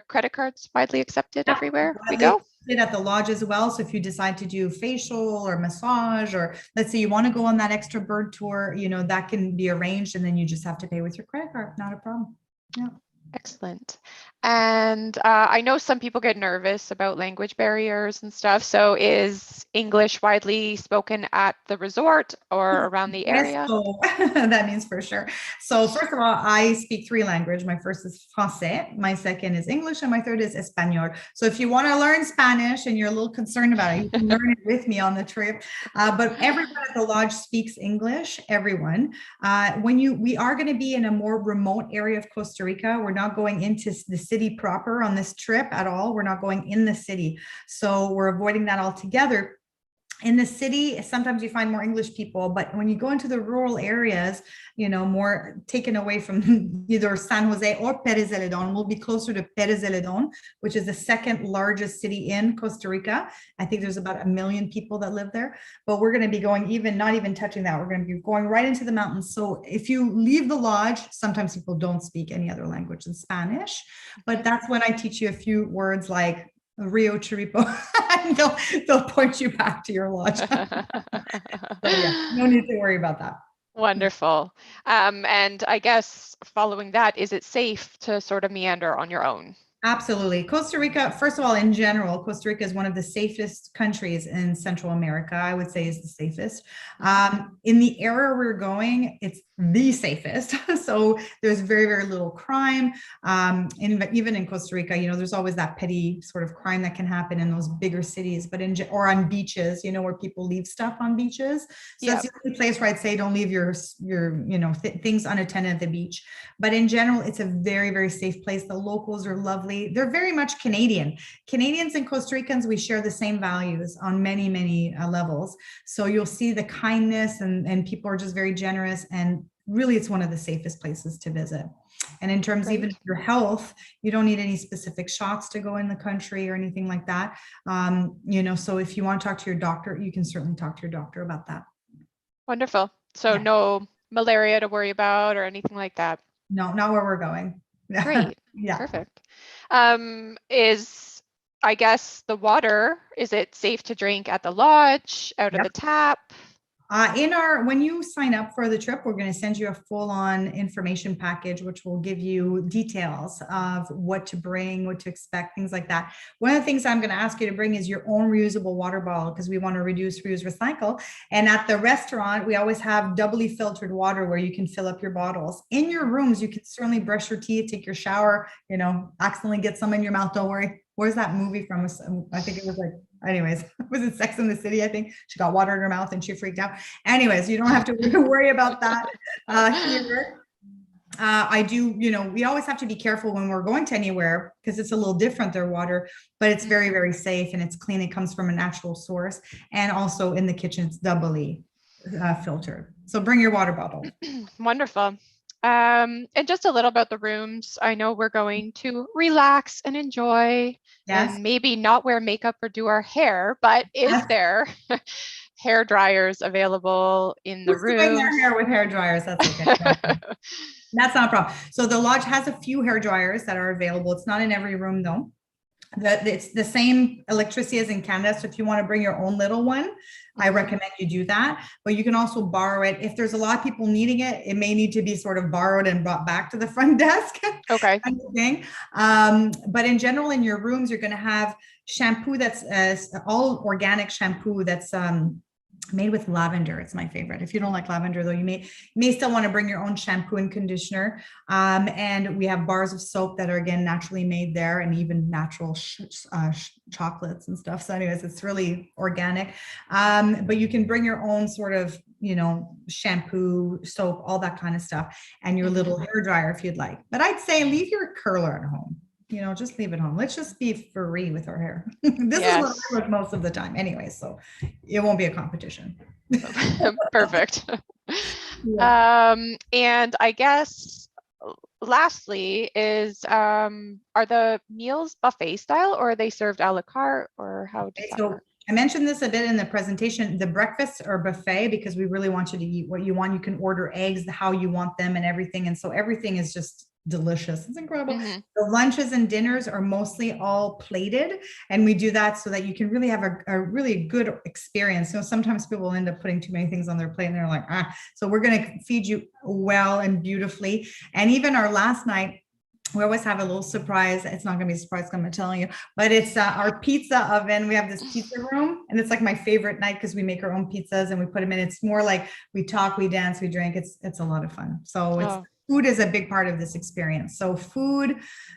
Speaker 1: credit cards widely accepted everywhere we go?
Speaker 2: At the lodge as well. So if you decide to do facial or massage, or let's say you want to go on that extra bird tour, that can be arranged, and then you just have to pay with your credit card. Not a problem. Yeah.
Speaker 1: Excellent. And I know some people get nervous about language barriers and stuff. So is English widely spoken at the resort or around the area?
Speaker 2: Yes, that means for sure. So first of all, I speak 3 languages. My first is Français, my second is English, and my third is Espanol. So if you want to learn Spanish and you're a little concerned about it, you can learn it with me on the trip. But everyone at the lodge speaks English, everyone. We are going to be in a more remote area of Costa Rica. We're not going into the city proper on this trip at all. We're not going in the city. So we're avoiding that altogether. In the city, sometimes you find more English people, but when you go into the rural areas, more taken away from either San Jose or Pérez Zeledón, we'll be closer to Pérez Zeledón, which is the second largest city in Costa Rica. I think there's about 1 million people that live there, but we're going to be going not even touching that. We're going to be going right into the mountains. So if you leave the lodge, sometimes people don't speak any other language than Spanish, but that's when I teach you a few words like Rio Chiripo. they'll point you back to your lodge. So yeah, no need to worry about that.
Speaker 1: Wonderful. And I guess following that, is it safe to sort of meander on your own?
Speaker 2: Absolutely. Costa Rica, first of all, in general, Costa Rica is one of the safest countries in Central America. I would say is the safest. In the area we're going, it's the safest. So there's very, very little crime. Even in Costa Rica, there's always that petty sort of crime that can happen in those bigger cities, but or on beaches, where people leave stuff on beaches. So that's the only place where I'd say don't leave your things unattended at the beach. But in general, it's a very, very safe place. The locals are lovely. They're very much Canadian. Canadians and Costa Ricans, we share the same values on many, many levels. So you'll see the kindness and people are just very generous, and really it's one of the safest places to visit. And in terms even of your health, you don't need any specific shots to go in the country or anything like that. So if you want to talk to your doctor, you can certainly talk to your doctor about that.
Speaker 1: Wonderful. So no malaria to worry about or anything like that?
Speaker 2: No, not where we're going.
Speaker 1: Great. Yeah. Perfect. I guess the water, is it safe to drink at the lodge, out of the tap?
Speaker 2: When you sign up for the trip, we're going to send you a full-on information package, which will give you details of what to bring, what to expect, things like that. One of the things I'm going to ask you to bring is your own reusable water bottle, because we want to reduce, reuse, recycle. And at the restaurant, we always have doubly filtered water where you can fill up your bottles. In your rooms, you can certainly brush your teeth, take your shower, accidentally get some in your mouth. Don't worry. Where's that movie from? I think it was like, anyways, was it Sex and the City? I think she got water in her mouth and she freaked out. Anyways, you don't have to worry about that here. We always have to be careful when we're going to anywhere because it's a little different, their water, but it's very, very safe and it's clean. It comes from a natural source. And also in the kitchen, it's doubly filtered. So bring your water bottle.
Speaker 1: Wonderful. And just a little about the rooms. I know we're going to relax and enjoy and maybe not wear makeup or do our hair, but is there hair dryers available in the room?
Speaker 2: Doing their hair with hair dryers, that's okay. That's not a problem. So the lodge has a few hair dryers that are available. It's not in every room though. It's the same electricity as in Canada. So if you want to bring your own little one, I recommend you do that, but you can also borrow it. If there's a lot of people needing it, it may need to be sort of borrowed and brought back to the front desk.
Speaker 1: Okay.
Speaker 2: Kind of thing. But in general, in your rooms, you're going to have shampoo that's all organic shampoo that's made with lavender. It's my favorite. If you don't like lavender though, you may still want to bring your own shampoo and conditioner. And we have bars of soap that are again naturally made there, and even natural chocolates and stuff. So anyways, it's really organic. But you can bring your own sort of, shampoo, soap, all that kind of stuff, and your little hair dryer if you'd like. But I'd say leave your curler at home. Just leave it home. Let's just be free with our hair. This is what I look most of the time anyway, so it won't be a competition.
Speaker 1: Perfect. Yeah. And I guess lastly is, are the meals buffet style or are they served a la carte, or how does that work?
Speaker 2: I mentioned this a bit in the presentation. The breakfasts are buffet because we really want you to eat what you want. You can order eggs, how you want them and everything. And so everything is just delicious. It's incredible. The lunches and dinners are mostly all plated, and we do that so that you can really have a really good experience. Sometimes people end up putting too many things on their plate and they're like, so we're going to feed you well and beautifully. And even our last night, we always have a little surprise. It's not going to be a surprise, I'm telling you, but it's our pizza oven. We have this pizza room, and it's like my favorite night because we make our own pizzas and we put them in. It's more like we talk, we dance, we drink. It's a lot of fun. So food is a big part of this experience. So food,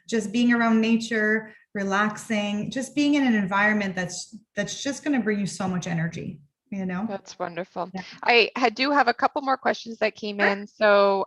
Speaker 2: just being around nature, relaxing, just being in an environment that's just going to bring you so much energy.
Speaker 1: That's wonderful. Yeah. I do have a couple more questions that came in. So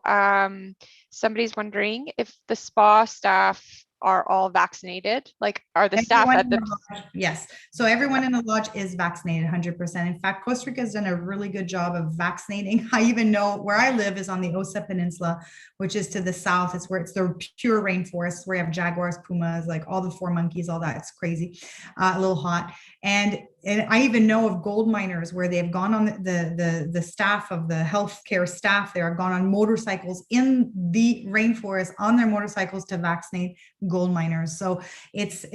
Speaker 1: somebody's wondering if the spa staff are all vaccinated. Like, are the staff at the
Speaker 2: lodge, yes. So everyone in the lodge is vaccinated 100%. In fact, Costa Rica has done a really good job of vaccinating. I even know where I live is on the Osa Peninsula, which is to the south. It's where it's the pure rainforest, where you have jaguars, pumas, like all the 4 monkeys, all that. It's crazy, a little hot. And I even know of gold miners where they've gone on the staff of the healthcare staff there have gone on motorcycles in the rainforest on their motorcycles to vaccinate gold miners. So it's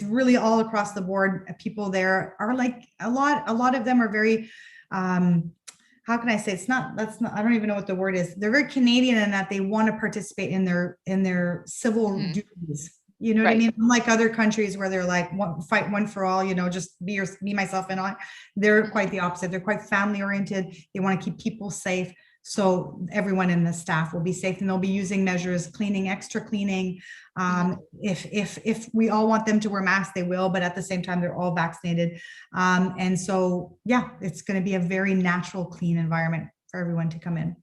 Speaker 2: really all across the board. People there are like a lot of them are very how can I say, I don't even know what the word is. They're very Canadian in that they want to participate in their civil duties. You know what I mean? Unlike other countries where they're like, fight one for all, just be myself and I. They're quite the opposite. They're quite family oriented. They want to keep people safe. So everyone in the staff will be safe, and they'll be using measures, cleaning, extra cleaning. If we all want them to wear masks, they will, but at the same time, they're all vaccinated. And so, yeah, it's going to be a very natural, clean environment for everyone to come in.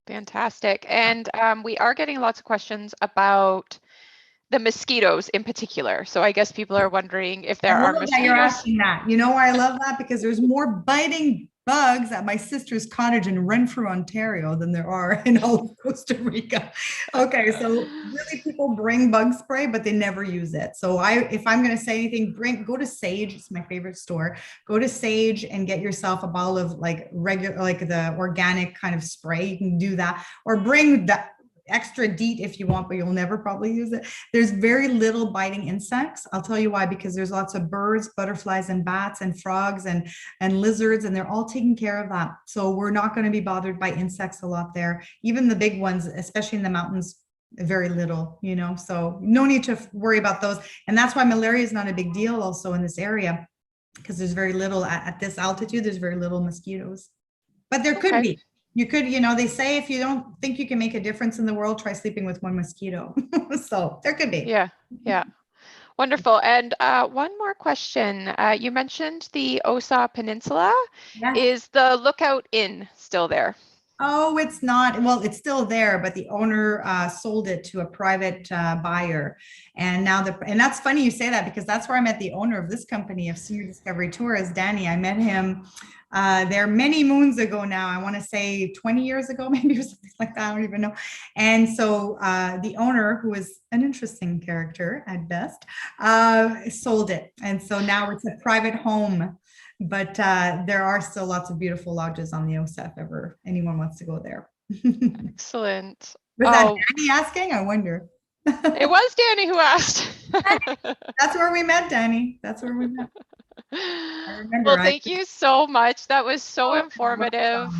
Speaker 1: Fantastic. And we are getting lots of questions about the mosquitoes in particular. So I guess people are wondering if there are mosquitoes.
Speaker 2: You're asking that. You know why I love that? Because there's more biting bugs at my sister's cottage in Renfrew, Ontario than there are in all of Costa Rica. Okay, so really people bring bug spray, but they never use it. So if I'm going to say anything, go to Sage. It's my favorite store. Go to Sage and get yourself a bottle of like regular, like the organic kind of spray. You can do that, or bring that. extra DEET if you want, but you'll never probably use it. There's very little biting insects. I'll tell you why, because there's lots of birds, butterflies, and bats, and frogs, and lizards, and they're all taking care of that. So we're not going to be bothered by insects a lot there. Even the big ones, especially in the mountains, very little, you know, so no need to worry about those. And that's why malaria is not a big deal also in this area, because there's very little at this altitude, there's very little mosquitoes. But there could be. You could, you know, they say if you don't think you can make a difference in the world, try sleeping with one mosquito. So there could be.
Speaker 1: Yeah, yeah. Wonderful. And one more question. You mentioned the Osa Peninsula.
Speaker 2: Yes.
Speaker 1: Is the Lookout Inn still there?
Speaker 2: Oh, it's not. Well, it's still there, but the owner sold it to a private buyer. And now and that's funny you say that, because that's where I met the owner of this company of Senior Discovery Tours, Danny. I met him there many moons ago now. I want to say 20 years ago, maybe, or something like that. I don't even know. And so the owner, who is an interesting character at best, sold it. And so now it's a private home. But there are still lots of beautiful lodges on the Osa if ever anyone wants to go there.
Speaker 1: Excellent.
Speaker 2: Was that Danny asking? I wonder.
Speaker 1: It was Danny who asked.
Speaker 2: That's where we met, Danny. That's where we met. I remember.
Speaker 1: Well, thank you so much. That was so informative.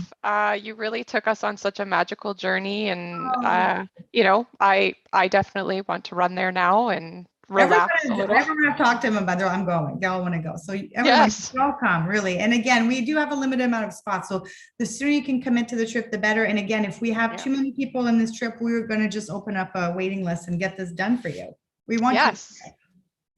Speaker 1: You really took us on such a magical journey, and you know, I definitely want to run there now and relax a little.
Speaker 2: Everyone I've talked to him about, I'm going. They all want to go. So everyone's welcome, really. And again, we do have a limited amount of spots. So the sooner you can commit to the trip, the better. And again, if we have too many people in this trip, we're going to just open up a waiting list and get this done for you. We want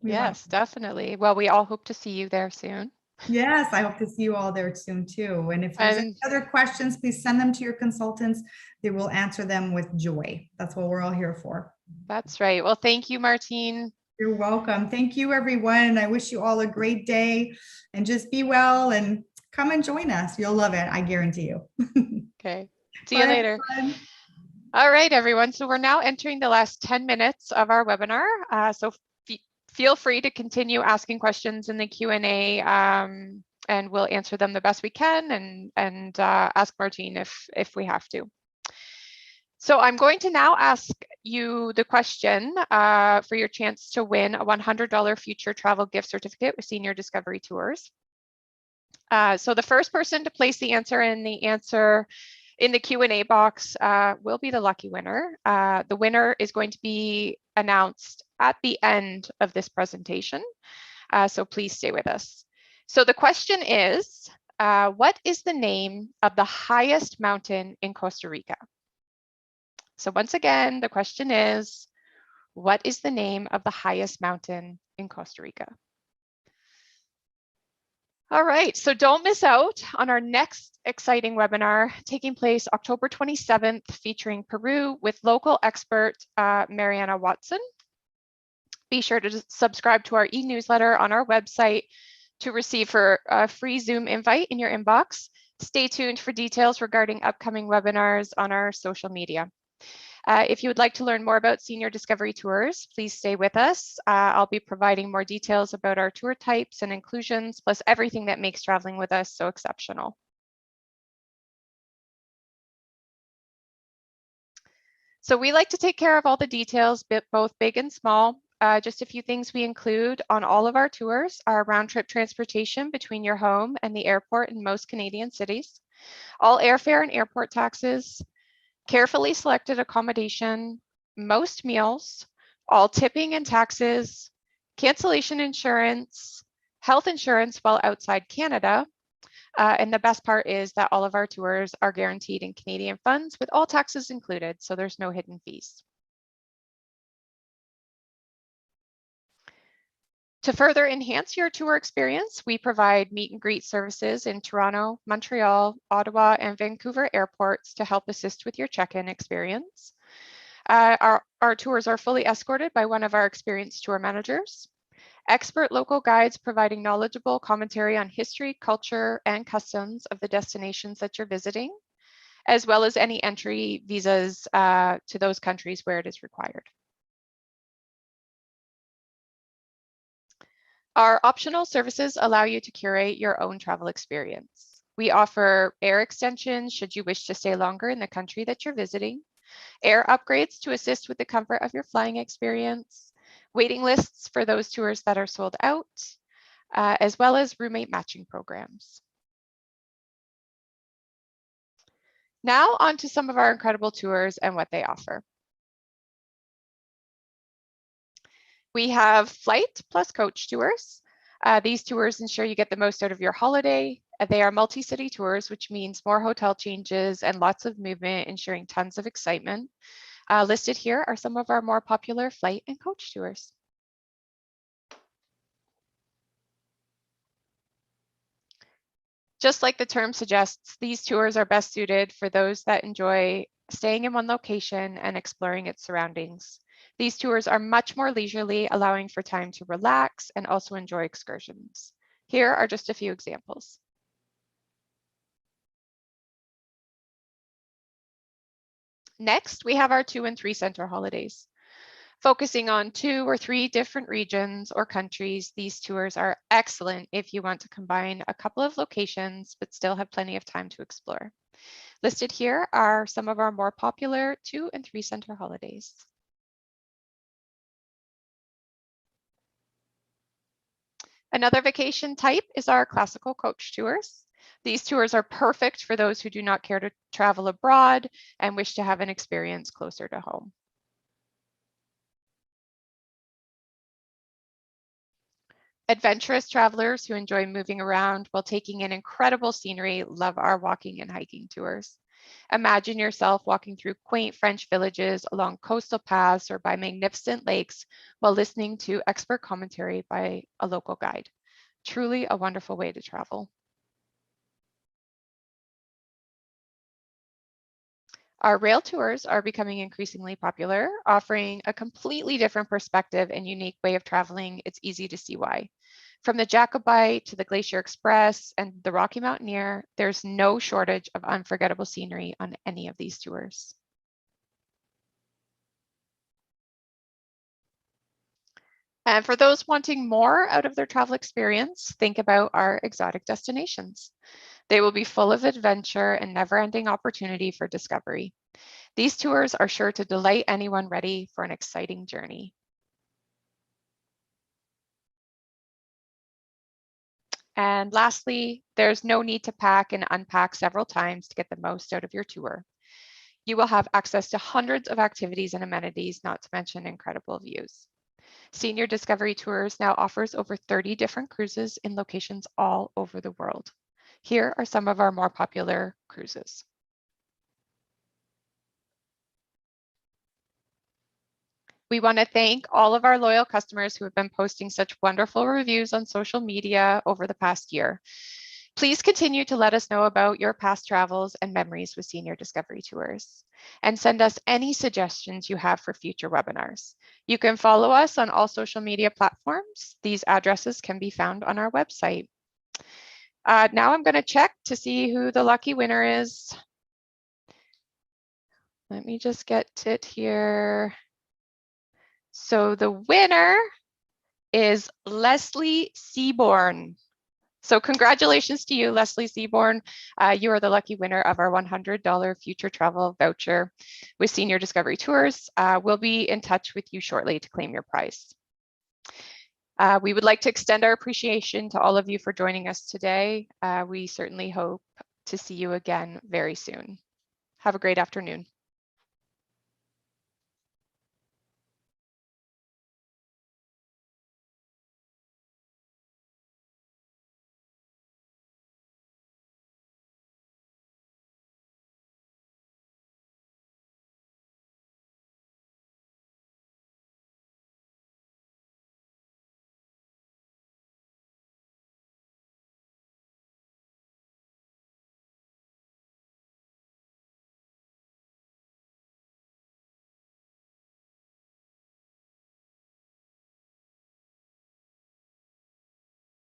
Speaker 1: Yes, definitely. Well, we all hope to see you there soon.
Speaker 2: Yes, I hope to see you all there soon too. And if there's any other questions, please send them to your consultants. They will answer them with joy. That's what we're all here for.
Speaker 1: That's right. Well, thank you, Martine.
Speaker 2: You're welcome. Thank you, everyone. I wish you all a great day, and just be well and come and join us. You'll love it. I guarantee you.
Speaker 1: Okay. See you later. All right, everyone. So we're now entering the last 10 minutes of our webinar. So feel free to continue asking questions in the Q&A, and we'll answer them the best we can, and ask Martine if we have to. So I'm going to now ask you the question for your chance to win a $100 future travel gift certificate with Senior Discovery Tours. So the first person to place the answer in the Q&A box will be the lucky winner. The winner is going to be announced at the end of this presentation. So please stay with us. So the question is, what is the name of the highest mountain in Costa Rica? So once again, the question is, what is the name of the highest mountain in Costa Rica? All right, so don't miss out on our next exciting webinar taking place October 27th, featuring Peru with local expert Mariana Watson. Be sure to subscribe to our e-newsletter on our website to receive a free Zoom invite in your inbox. Stay tuned for details regarding upcoming webinars on our social media. If you would like to learn more about Senior Discovery Tours, please stay with us. I'll be providing more details about our tour types and inclusions, plus everything that makes traveling with us so exceptional. So we like to take care of all the details, both big and small. Just a few things we include on all of our tours are round trip transportation between your home and the airport in most Canadian cities, all airfare and airport taxes, carefully selected accommodation, most meals, all tipping and taxes, cancellation insurance, health insurance while outside Canada. And the best part is that all of our tours are guaranteed in Canadian funds with all taxes included, so there's no hidden fees. To further enhance your tour experience, we provide meet and greet services in Toronto, Montreal, Ottawa, and Vancouver airports to help assist with your check-in experience. Our tours are fully escorted by one of our experienced tour managers. Expert local guides providing knowledgeable commentary on history, culture, and customs of the destinations that you're visiting, as well as any entry visas to those countries where it is required. Our optional services allow you to curate your own travel experience. We offer air extensions should you wish to stay longer in the country that you're visiting, air upgrades to assist with the comfort of your flying experience, waiting lists for those tours that are sold out, as well as roommate matching programs. Now on to some of our incredible tours and what they offer. We have flight plus coach tours. These tours ensure you get the most out of your holiday. They are multi-city tours, which means more hotel changes and lots of movement, ensuring tons of excitement. Listed here are some of our more popular flight and coach tours. Just like the term suggests, these tours are best suited for those that enjoy staying in one location and exploring its surroundings. These tours are much more leisurely, allowing for time to relax and also enjoy excursions. Here are just a few examples. Next, we have our 2 and 3 center holidays. Focusing on 2 or 3 different regions or countries, these tours are excellent if you want to combine a couple of locations but still have plenty of time to explore. Listed here are some of our more popular 2 and 3 center holidays. Another vacation type is our classical coach tours. These tours are perfect for those who do not care to travel abroad and wish to have an experience closer to home. Adventurous travelers who enjoy moving around while taking in incredible scenery love our walking and hiking tours. Imagine yourself walking through quaint French villages, along coastal paths, or by magnificent lakes while listening to expert commentary by a local guide. Truly a wonderful way to travel. Our rail tours are becoming increasingly popular, offering a completely different perspective and unique way of traveling. It's easy to see why. From the Jacobite to the Glacier Express and the Rocky Mountaineer, there's no shortage of unforgettable scenery on any of these tours. And for those wanting more out of their travel experience, think about our exotic destinations. They will be full of adventure and never-ending opportunity for discovery. These tours are sure to delight anyone ready for an exciting journey. And lastly, there's no need to pack and unpack several times to get the most out of your tour. You will have access to hundreds of activities and amenities, not to mention incredible views. Senior Discovery Tours now offers over 30 different cruises in locations all over the world. Here are some of our more popular cruises. We want to thank all of our loyal customers who have been posting such wonderful reviews on social media over the past year. Please continue to let us know about your past travels and memories with Senior Discovery Tours, and send us any suggestions you have for future webinars. You can follow us on all social media platforms. These addresses can be found on our website. Now I'm going to check to see who the lucky winner is. Let me just get it here. So the winner is Leslie Seaborn. So congratulations to you, Leslie Seaborn. You are the lucky winner of our $100 future travel voucher with Senior Discovery Tours. We'll be in touch with you shortly to claim your prize. We would like to extend our appreciation to all of you for joining us today. We certainly hope to see you again very soon. Have a great afternoon.